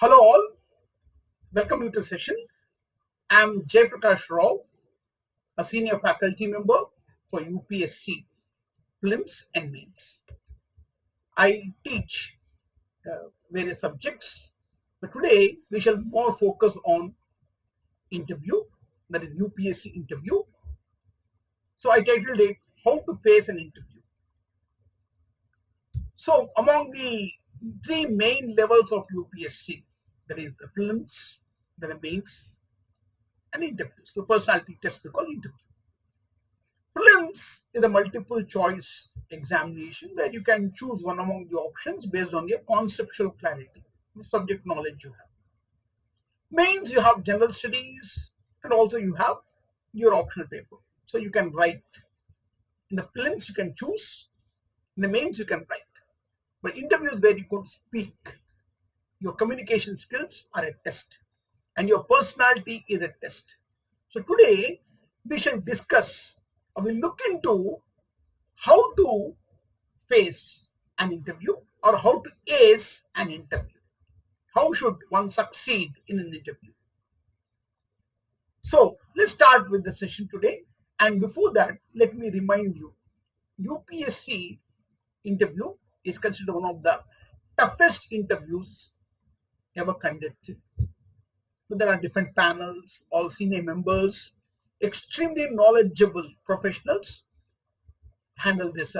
Hello all, welcome you to session. I am Jay Prakash Rao, a senior faculty member for UPSC Prelims and Mains. I teach various subjects, but today we shall more focus on interview, that is UPSC interview. So I titled it How to Face an Interview. So among the three main levels of UPSC, that is prelims, then mains, and interviews. So personality test we call interview. Prelims is a multiple choice examination where you can choose one among the options based on your conceptual clarity, the subject knowledge you have. Mains, you have general studies, and also you have your optional paper. So you can write. In the prelims you can choose, in the mains you can write. But interviews where you could speak, your communication skills are a test and your personality is a test. So today we shall discuss, or we'll look into how to face an interview or how to ace an interview. How should one succeed in an interview? So let's start with the session today. And before that, let me remind you, UPSC interview is considered one of the toughest interviews ever conducted. But there are different panels, all senior members, extremely knowledgeable professionals handle this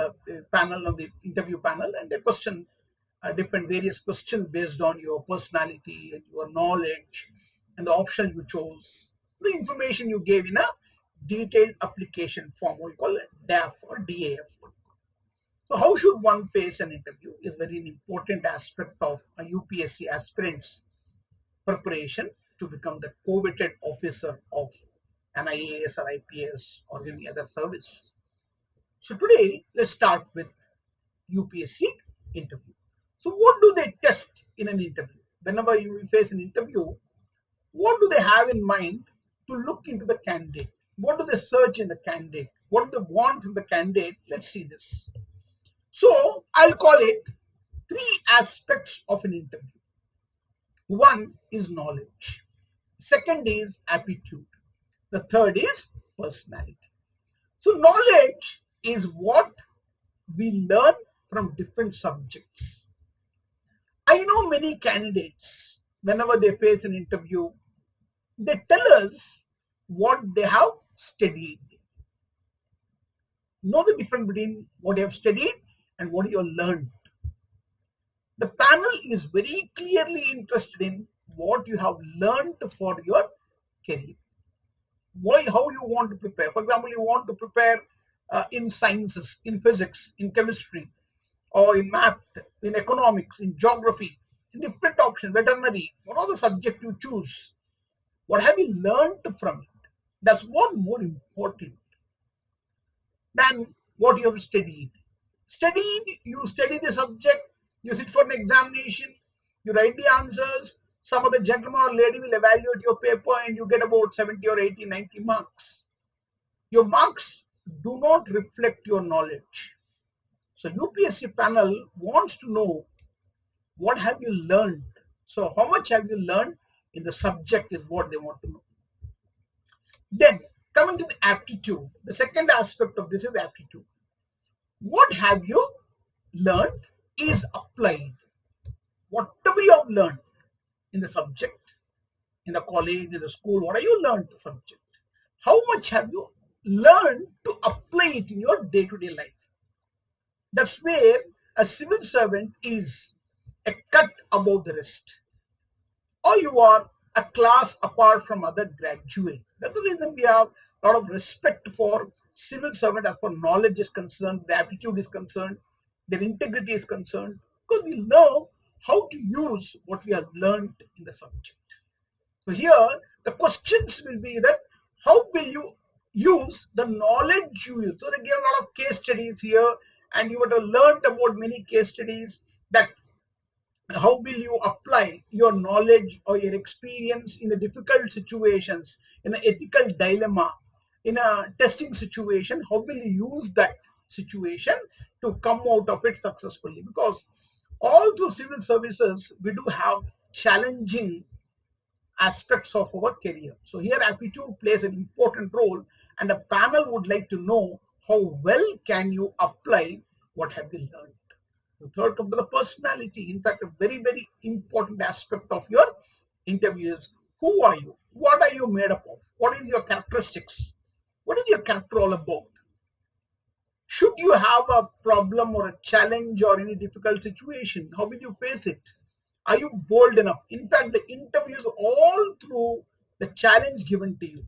panel of the interview panel, and they question different various questions based on your personality and your knowledge and the option you chose, the information you gave in a detailed application form, we call it DAF or DAF. So how should one face an interview is very important aspect of a UPSC aspirant's preparation to become the coveted officer of an IAS or IPS or any other service. So today, let's start with UPSC interview. So what do they test in an interview? Whenever you face an interview, what do they have in mind to look into the candidate? What do they search in the candidate? What do they want from the candidate? Let's see this. So I'll call it three aspects of an interview. One is knowledge. Second is aptitude. The third is personality. So knowledge is what we learn from different subjects. I know many candidates, whenever they face an interview, they tell us what they have studied. Know the difference between what you have studied and what you have learned. The panel is very clearly interested in what you have learned for your career. How you want to prepare. For example, you want to prepare in sciences, in physics, in chemistry, or in math, in economics, in geography, in different options, veterinary. What are the subjects you choose? What have you learned from it? That's what more important than what you have studied. You study the subject, you sit for an examination, you write the answers, some other gentleman or lady will evaluate your paper and you get about 70 or 80, 90 marks. Your marks do not reflect your knowledge. So UPSC panel wants to know what have you learned. So how much have you learned in the subject is what they want to know. Then coming to the aptitude, the second aspect of this is aptitude. What have you learned is applied. Whatever you have learned in the subject, in the college, in the school, what have you learned the subject? How much have you learned to apply it in your day-to-day life? That's where a civil servant is a cut above the rest. Or you are a class apart from other graduates. That's the reason we have a lot of respect for civil servant as far as knowledge is concerned, the aptitude is concerned, their integrity is concerned, because we know how to use what we have learned in the subject. So here, the questions will be that how will you use the knowledge you use? So they give a lot of case studies here, and you would have learned about many case studies that how will you apply your knowledge or your experience in the difficult situations, in an ethical dilemma, in a testing situation, how will you use that situation to come out of it successfully? Because all through civil services, we do have challenging aspects of our career. So here aptitude plays an important role, and the panel would like to know how well can you apply what have you learned. The third comes to the personality. In fact, a very, very important aspect of your interview is who are you? What are you made up of? What is your characteristics? What is your character all about? Should you have a problem or a challenge or any difficult situation, how will you face it? Are you bold enough? In fact, the interview is all through the challenge given to you.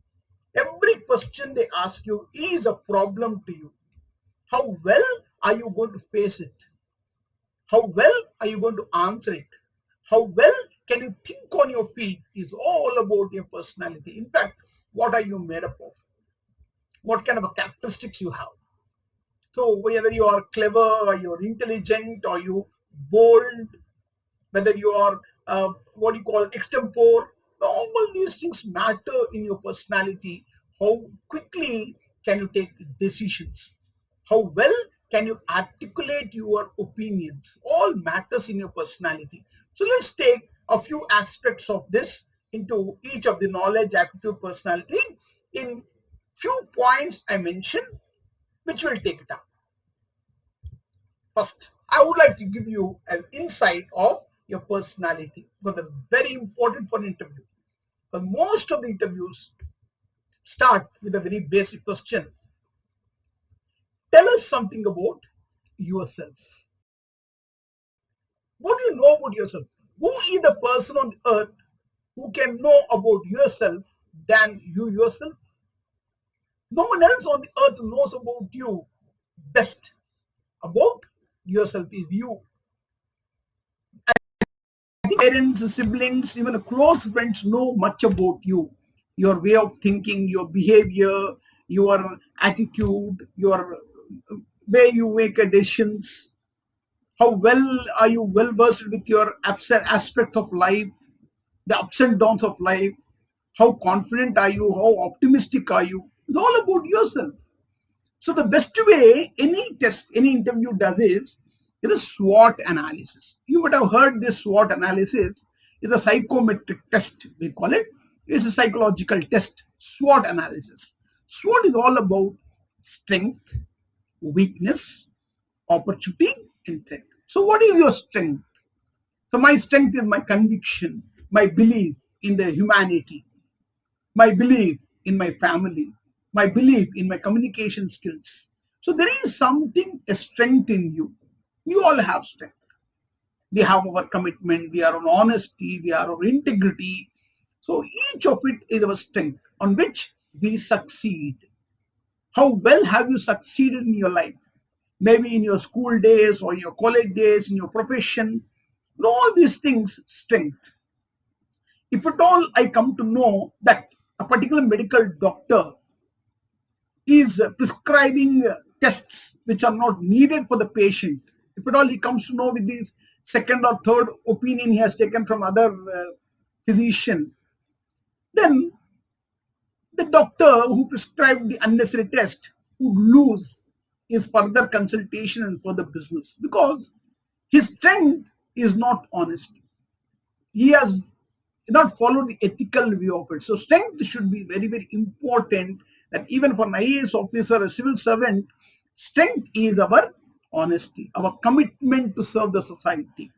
Every question they ask you is a problem to you. How well are you going to face it? How well are you going to answer it? How well can you think on your feet is all about your personality. In fact, what are you made up of? What kind of characteristics you have? So whether you are clever or you're intelligent or you bold, whether you are what you call extempore, all these things matter in your personality. How quickly can you take decisions? How well can you articulate your opinions? All matters in your personality. So let's take a few aspects of this into each of the knowledge, aptitude, personality in few points I mentioned, which will take it up. First, I would like to give you an insight of your personality, because that's very important for an interview. But most of the interviews start with a very basic question. Tell us something about yourself. What do you know about yourself? Who is the person on the earth who can know about yourself than you yourself? No one else on the earth knows about you best. About yourself is you. I think parents, siblings, even close friends know much about you. Your way of thinking, your behavior, your attitude, your way you make decisions. How well are you well versed with your aspect of life, the ups and downs of life? How confident are you? How optimistic are you? It's all about yourself. So the best way any test, any interview does is a SWOT analysis. You would have heard this SWOT analysis is a psychometric test, we call it. It's a psychological test, SWOT analysis. SWOT is all about strength, weakness, opportunity, and threat. So what is your strength? So my strength is my conviction, my belief in the humanity, my belief in my family, my belief in my communication skills. So there is something, a strength in you. You all have strength. We have our commitment, we are on honesty, we are on integrity. So each of it is our strength on which we succeed. How well have you succeeded in your life? Maybe in your school days or your college days, in your profession. All these things, strength. If at all I come to know that a particular medical doctor is prescribing tests which are not needed for the patient, if at all he comes to know with this second or third opinion he has taken from other physician, then the doctor who prescribed the unnecessary test would lose his further consultation and further business, because his strength is not honesty. He has not followed the ethical view of it. So strength should be very, very important, that even for an IAS officer, a civil servant, strength is our honesty, our commitment to serve the society,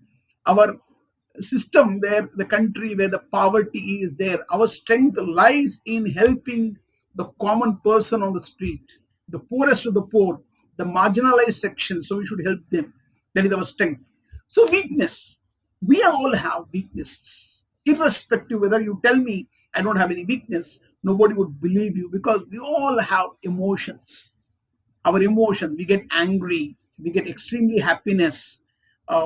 our system where the country, where the poverty is there. Our strength lies in helping the common person on the street, the poorest of the poor, the marginalized section. So we should help them. That is our strength. So weakness, we all have weaknesses. Irrespective whether you tell me I don't have any weakness, nobody would believe you, because we all have emotions. Our emotion, we get angry, we get extremely happiness,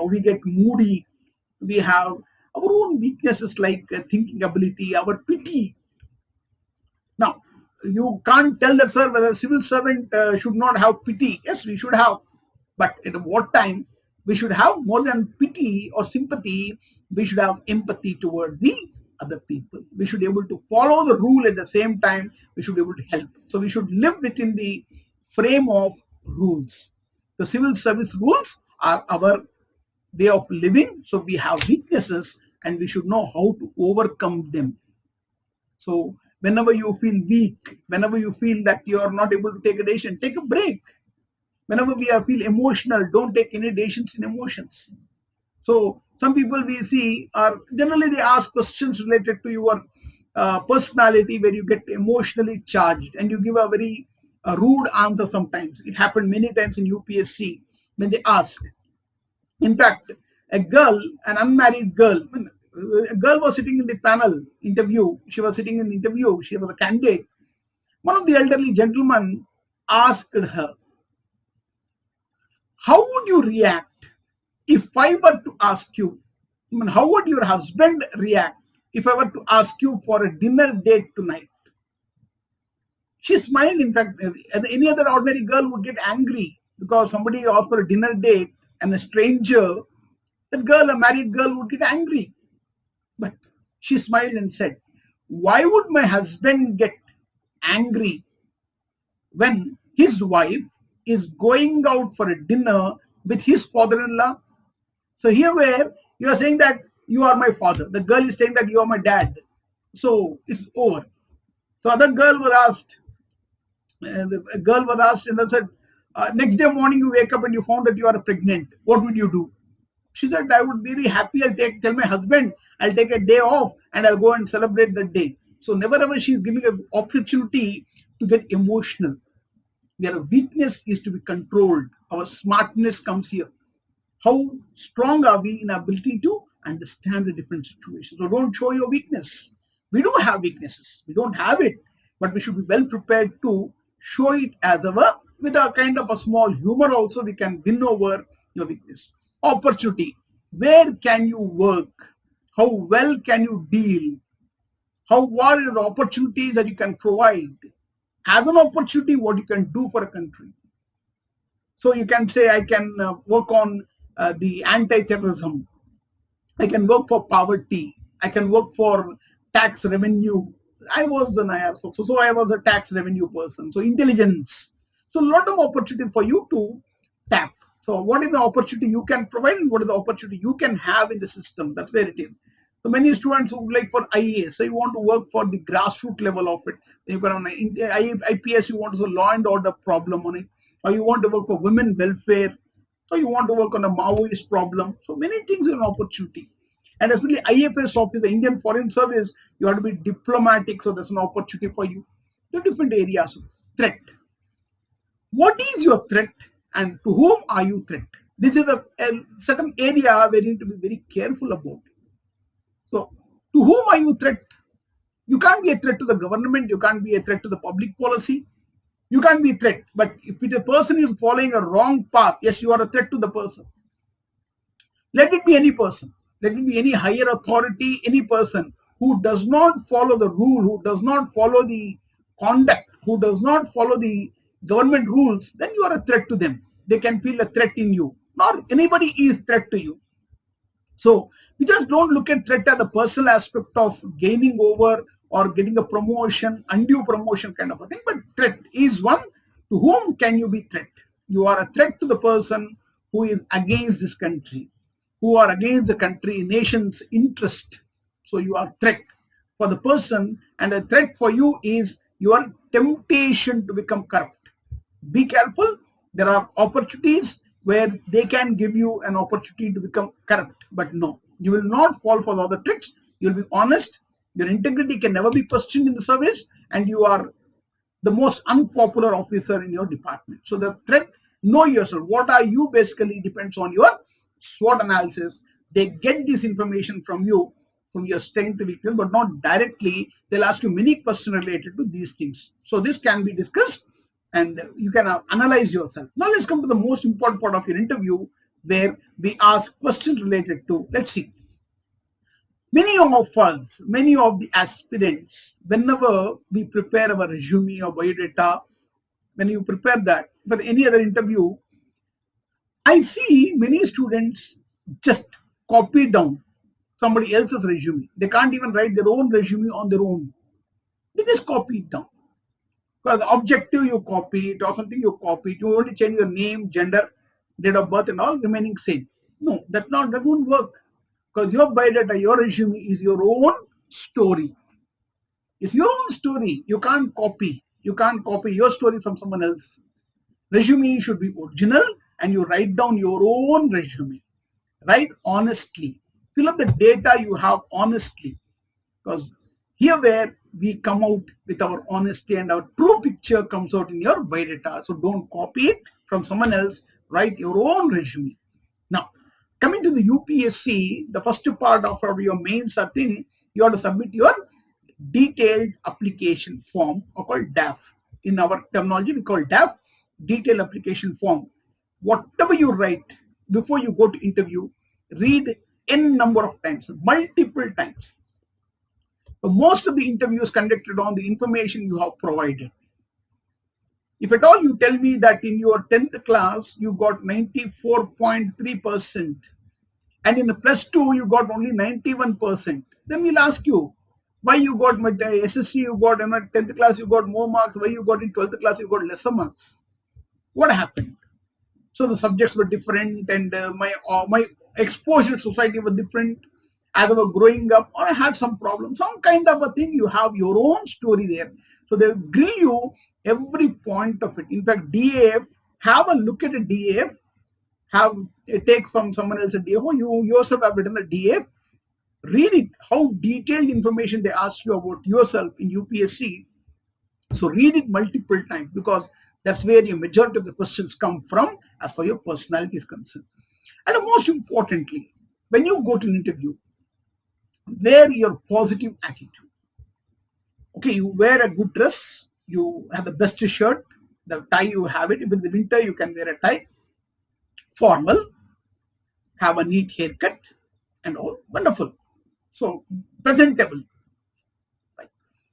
we get moody, we have our own weaknesses like thinking ability, our pity. Now, you can't tell that, sir, whether a civil servant should not have pity. Yes, we should have. But at what time we should have more than pity or sympathy, we should have empathy towards the other people. We should be able to follow the rule at the same time. We should be able to help. So we should live within the frame of rules. The civil service rules are our way of living. So we have weaknesses, and we should know how to overcome them. So whenever you feel weak, whenever you feel that you are not able to take a decision, take a break. Whenever we feel emotional, don't take any decisions in emotions. So some people we see are generally they ask questions related to your personality, where you get emotionally charged and you give a very rude answer sometimes. It happened many times in UPSC when they ask. In fact, an unmarried girl, a girl was sitting in the panel interview. She was sitting in the interview. She was a candidate. One of the elderly gentlemen asked her, how would you react if I were to ask you, how would your husband react if I were to ask you for a dinner date tonight? She smiled. In fact, any other ordinary girl would get angry because somebody asked for a dinner date and a stranger, that girl, a married girl, would get angry. But she smiled and said, why would my husband get angry when his wife is going out for a dinner with his father-in-law? So here where you are saying that you are my father, the girl is saying that you are my dad. So it's over. So other girl was asked, and said, next day morning you wake up and you found that you are pregnant. What would you do? She said, I would be very happy. Tell my husband, I'll take a day off and I'll go and celebrate that day. So never ever she is giving an opportunity to get emotional. Their weakness is to be controlled. Our smartness comes here. How strong are we in our ability to understand the different situations? So don't show your weakness. We do have weaknesses. We don't have it, but we should be well prepared to show it as with a kind of a small humor also. We can win over your weakness. Opportunity. Where can you work? How well can you deal? What are the opportunities that you can provide? As an opportunity, what you can do for a country. So you can say, I can work on the anti-terrorism. I can work for poverty. I can work for tax revenue. I was an IAS, so I was a tax revenue person. So intelligence. So a lot of opportunity for you to tap. So what is the opportunity you can provide and what is the opportunity you can have in the system? That's where it is. So many students who like for IAS, so you want to work for the grassroots level of it. You can on IPS, you want to solve law and order problem on it, or you want to work for women welfare, so you want to work on a Maoist problem. So many things are an opportunity. And especially IFS office, the Indian Foreign Service, you have to be diplomatic, so there's an opportunity for you. The different areas of threat. What is your threat and to whom are you threat? This is a certain area where you need to be very careful about. So, to whom are you threat? You can't be a threat to the government. You can't be a threat to the public policy. You can't be a threat. But if the person is following a wrong path, yes, you are a threat to the person. Let it be any person. Let it be any higher authority, any person who does not follow the rule, who does not follow the conduct, who does not follow the government rules, then you are a threat to them. They can feel a threat in you. Not anybody is threat to you. So we just don't look at threat as the personal aspect of gaining over or getting a promotion, undue promotion kind of a thing. But threat is one. To whom can you be threat? You are a threat to the person who is against this country, who are against the country, nation's interest. So you are threat for the person, and a threat for you is your temptation to become corrupt. Be careful. There are opportunities where they can give you an opportunity to become corrupt. But no, you will not fall for the other tricks. You will be honest. Your integrity can never be questioned in the service, and you are the most unpopular officer in your department. So the threat, know yourself. What are you basically depends on your SWOT analysis. They get this information from you, from your strength, weakness, but not directly. They'll ask you many questions related to these things. So this can be discussed and you can analyze yourself. Now let's come to the most important part of your interview, where we ask questions related to, let's see. Many of us, many of the aspirants, whenever we prepare our resume or biodata, when you prepare that for any other interview, I see many students just copy down somebody else's resume. They can't even write their own resume on their own. They just copy it down. Because objective you copy it or something you copy it. You only change your name, gender, date of birth and all remaining same. No, that won't work. Because your biodata, your resume is your own story. It's your own story. You can't copy. You can't copy your story from someone else. Resume should be original, and you write down your own resume. Write honestly. Fill up the data you have honestly. Because here where we come out with our honesty and our true picture comes out in your biodata. So don't copy it from someone else. Write your own resume. Now, coming to the UPSC, the first part of your mains thing, you have to submit your detailed application form, or called DAF. In our terminology, we call DAF, detailed application form. Whatever you write before you go to interview, read n number of times, multiple times. So most of the interviews conducted on the information you have provided. If at all you tell me that in your 10th class you got 94.3% and in the plus 2 you got only 91%, then we'll ask you why you got SSC, you got in 10th class you got more marks, why you got in 12th class you got lesser marks. What happened? So the subjects were different, and my exposure to society was different. As I was growing up, or I had some problem, some kind of a thing. You have your own story there. So they grill you every point of it. In fact, DAF, have a look at a DAF. Take from someone else a DAF, or you yourself have written a DAF. Read it, how detailed information they ask you about yourself in UPSC. So read it multiple times, because that's where your majority of the questions come from as far as your personality is concerned. And most importantly, when you go to an interview, wear your positive attitude. Okay, you wear a good dress, you have the best shirt, the tie you have it. If in the winter you can wear a tie, formal, have a neat haircut, and all wonderful. So presentable.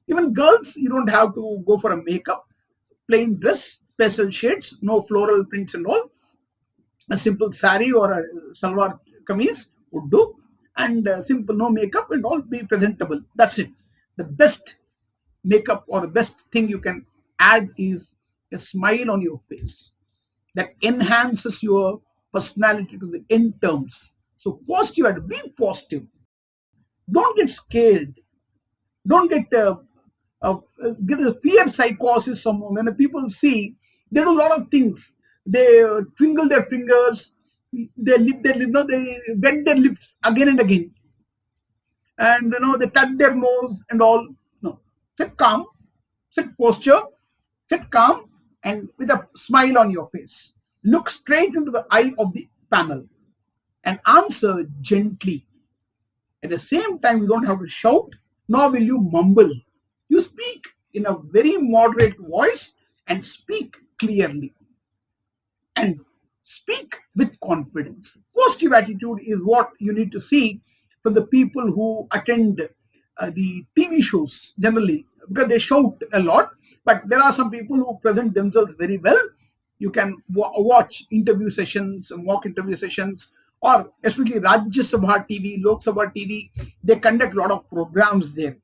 Even girls, you don't have to go for a makeup. Plain dress, pastel shades, no floral prints and all. A simple sari or a salwar kameez would do, and simple, no makeup, and all, be presentable. That's it. The best makeup or the best thing you can add is a smile on your face that enhances your personality to the end terms. So positive, be positive. Don't get scared. Don't get a fear psychosis. When the people see, they do a lot of things. They twinkle their fingers, they wet their lips again and again, and they touch their nose and all. No, sit calm, sit posture, sit calm, and with a smile on your face. Look straight into the eye of the panel and answer gently. At the same time, you don't have to shout, nor will you mumble. You speak in a very moderate voice and speak clearly. And speak with confidence. Positive attitude is what you need to see from the people who attend the TV shows generally, because they shout a lot, but there are some people who present themselves very well. You can watch interview sessions, mock interview sessions, or especially Rajya Sabha TV, Lok Sabha TV, they conduct a lot of programs there.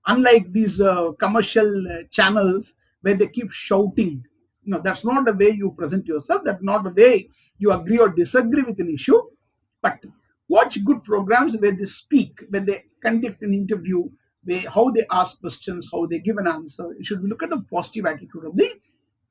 Unlike these commercial channels where they keep shouting, that's not the way you present yourself. That's not the way you agree or disagree with an issue. But watch good programs where they speak, when they conduct an interview, how they ask questions, how they give an answer. You should look at the positive attitude of the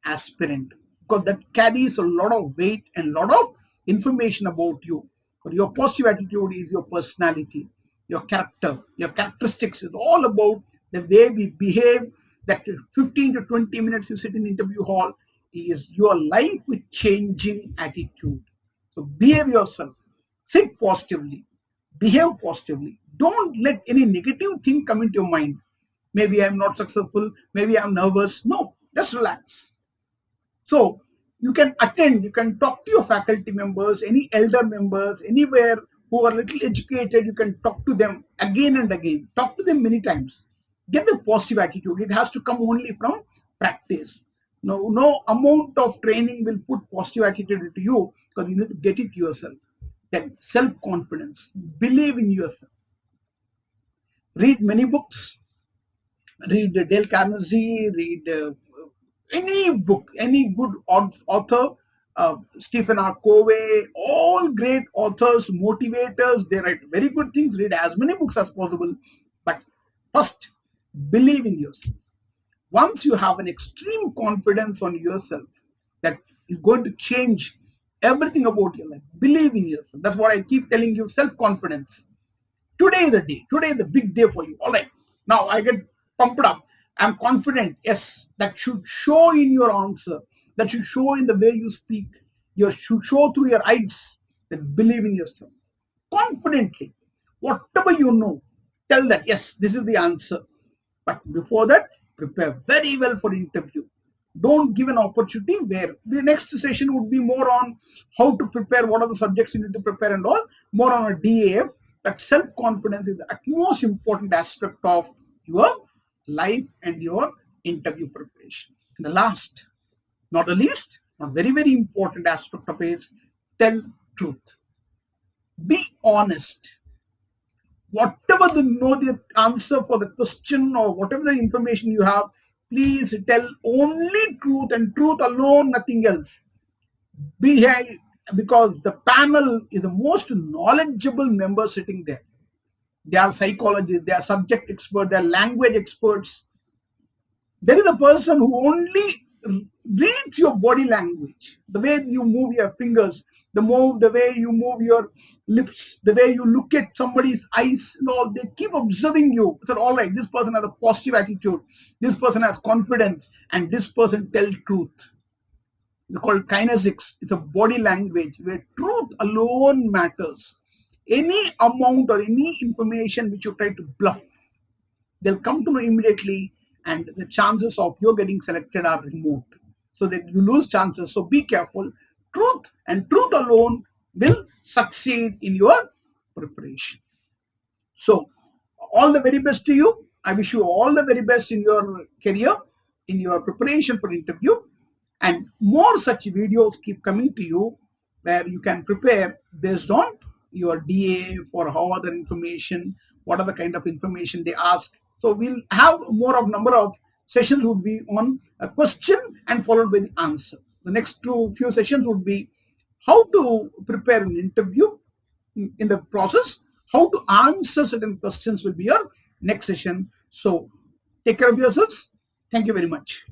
aspirant, because that carries a lot of weight and a lot of information about you. But your positive attitude is your personality, your character, your characteristics. Is all about the way we behave. That 15 to 20 minutes you sit in the interview hall is your life with changing attitude. So behave yourself, sit positively, behave positively. Don't let any negative thing come into your mind. Maybe I'm not successful, maybe I'm nervous. No, just relax. So you can attend, you can talk to your faculty members, any elder members, anywhere who are little educated, you can talk to them again and again. Talk to them many times. Get the positive attitude. It has to come only from practice. No amount of training will put positive attitude into you, because you need to get it yourself. Then self-confidence. Believe in yourself. Read many books. Read Dale Carnegie. Read any book, any good author. Stephen R. Covey, all great authors, motivators. They write very good things. Read as many books as possible. But first, believe in yourself. Once you have an extreme confidence on yourself that you're going to change everything about your life, believe in yourself. That's what I keep telling you, self-confidence. Today is the day. Today is the big day for you. All right. Now I get pumped up. I'm confident. Yes, that should show in your answer. That should show in the way you speak. You should show through your eyes that believe in yourself. Confidently. Whatever you know, tell that, yes, this is the answer. But before that, prepare very well for interview. Don't give an opportunity where the next session would be more on how to prepare, what are the subjects you need to prepare and all, more on a DAF. That self-confidence is the most important aspect of your life and your interview preparation. And the last, not the least, not very, very important aspect of it is tell truth. Be honest. Whatever the answer for the question or whatever the information you have, please tell only truth and truth alone, nothing else. Because the panel is the most knowledgeable member sitting there. They are psychologists, they are subject experts, they are language experts. There is a person who only reads your body language, the way you move your fingers, the way you move your lips, the way you look at somebody's eyes and all. They keep observing you. So, all right, this person has a positive attitude, this person has confidence, and this person tells truth. It's called kinesics. It's a body language where truth alone matters. Any amount or any information which you try to bluff, they'll come to know immediately, and the chances of you getting selected are remote. So that you lose chances. So be careful. Truth and truth alone will succeed in your preparation. So all the very best to you. I wish you all the very best in your career, in your preparation for interview. And more such videos keep coming to you where you can prepare based on your DA for how other information, what are the kind of information they ask. So we'll have number of sessions would be on a question and followed by the answer. The next few sessions would be how to prepare an interview in the process, how to answer certain questions will be your next session. So take care of yourselves. Thank you very much.